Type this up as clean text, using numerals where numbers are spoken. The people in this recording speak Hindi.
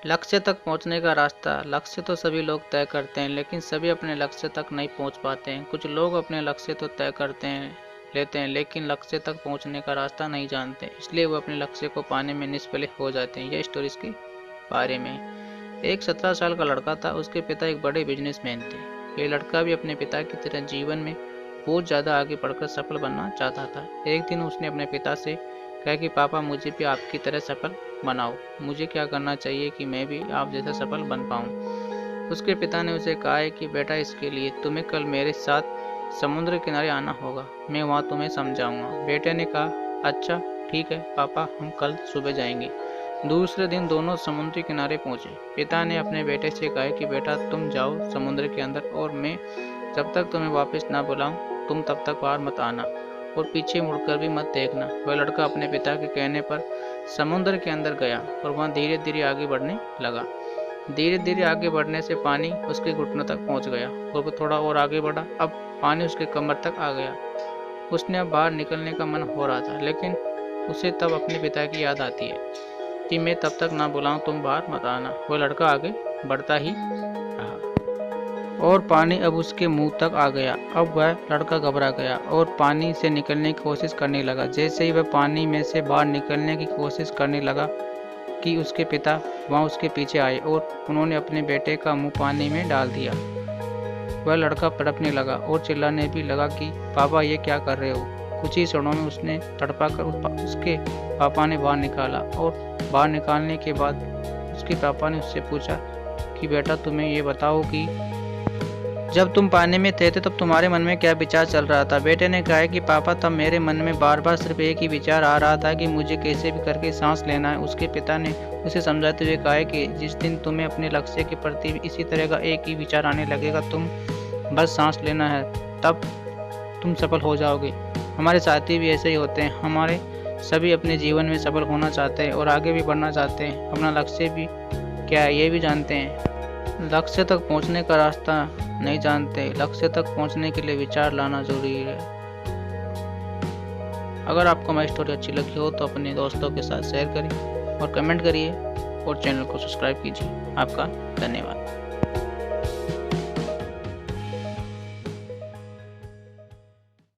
लक्ष्य तक पहुंचने का रास्ता। लक्ष्य तो सभी लोग तय करते हैं, लेकिन सभी अपने लक्ष्य तक नहीं पहुंच पाते हैं। कुछ लोग अपने लक्ष्य तो तय करते हैं लेते हैं, लेकिन लक्ष्य तक पहुंचने का रास्ता नहीं जानते, इसलिए वो अपने लक्ष्य को पाने में निष्फल हो जाते हैं। यह स्टोरी इसके बारे में। एक 17 साल का लड़का था। उसके पिता एक बड़े बिजनेसमैन थे। ये लड़का भी अपने पिता की तरह जीवन में बहुत ज़्यादा आगे बढ़कर सफल बनना चाहता था। एक दिन उसने अपने पिता से कहा कि पापा, मुझे भी आपकी तरह सफल बनाओ। मुझे क्या करना चाहिए कि मैं भी आप जैसा सफल बन पाऊँ? उसके पिता ने उसे कहा है कि बेटा, इसके लिए तुम्हें कल मेरे साथ समुद्र किनारे आना होगा। मैं वहाँ तुम्हें समझाऊंगा। बेटे ने कहा, अच्छा ठीक है पापा, हम कल सुबह जाएंगे। दूसरे दिन दोनों समुद्र किनारे पहुंचे। पिता ने अपने बेटे से कहा कि बेटा, तुम जाओ समुद्र के अंदर और मैं जब तक तुम्हें वापस ना बुलाऊं तुम तब तक बाहर मत आना और पीछे मुड़कर भी मत देखना। वह लड़का अपने पिता के कहने पर समुद्र के अंदर गया और वहां धीरे धीरे आगे बढ़ने लगा। धीरे धीरे आगे बढ़ने से पानी उसके घुटनों तक पहुंच गया और वह थोड़ा और आगे बढ़ा। अब पानी उसके कमर तक आ गया। उसने अब बाहर निकलने का मन हो रहा था, लेकिन उसे तब अपने पिता की याद आती है कि मैं तब तक ना बुलाऊं तुम बाहर मत आना। वह लड़का आगे बढ़ता ही रहा और पानी अब उसके मुंह तक आ गया। अब वह लड़का घबरा गया और पानी से निकलने की कोशिश करने लगा। जैसे ही वह पानी में से बाहर निकलने की कोशिश करने लगा कि उसके पिता वहां उसके पीछे आए और उन्होंने अपने बेटे का मुंह पानी में डाल दिया। वह लड़का तड़पने लगा और चिल्लाने भी लगा कि पापा, ये क्या कर रहे हो? कुछ ही क्षणों में उसने तड़पा कर उसके पापा ने बाहर निकाला और बाहर निकालने के बाद उसके पापा ने उससे पूछा कि बेटा, तुम्हें ये बताओ कि जब तुम पानी में थे तब तुम्हारे मन में क्या विचार चल रहा था? बेटे ने कहा कि पापा, तब मेरे मन में बार बार सिर्फ एक ही विचार आ रहा था कि मुझे कैसे भी करके सांस लेना है। उसके पिता ने उसे समझाते हुए कहा कि जिस दिन तुम्हें अपने लक्ष्य के प्रति इसी तरह का एक ही विचार आने लगेगा, तुम बस सांस लेना है, तब तुम सफल हो जाओगे। हमारे साथी भी ऐसे ही होते हैं। हमारे सभी अपने जीवन में सफल होना चाहते हैं और आगे भी बढ़ना चाहते हैं। अपना लक्ष्य भी क्या है ये भी जानते हैं। लक्ष्य तक पहुंचने का रास्ता नहीं जानते। लक्ष्य तक पहुंचने के लिए विचार लाना जरूरी है। अगर आपको हमारी स्टोरी अच्छी लगी हो तो अपने दोस्तों के साथ शेयर करिए और कमेंट करिए और चैनल को सब्सक्राइब कीजिए। आपका धन्यवाद।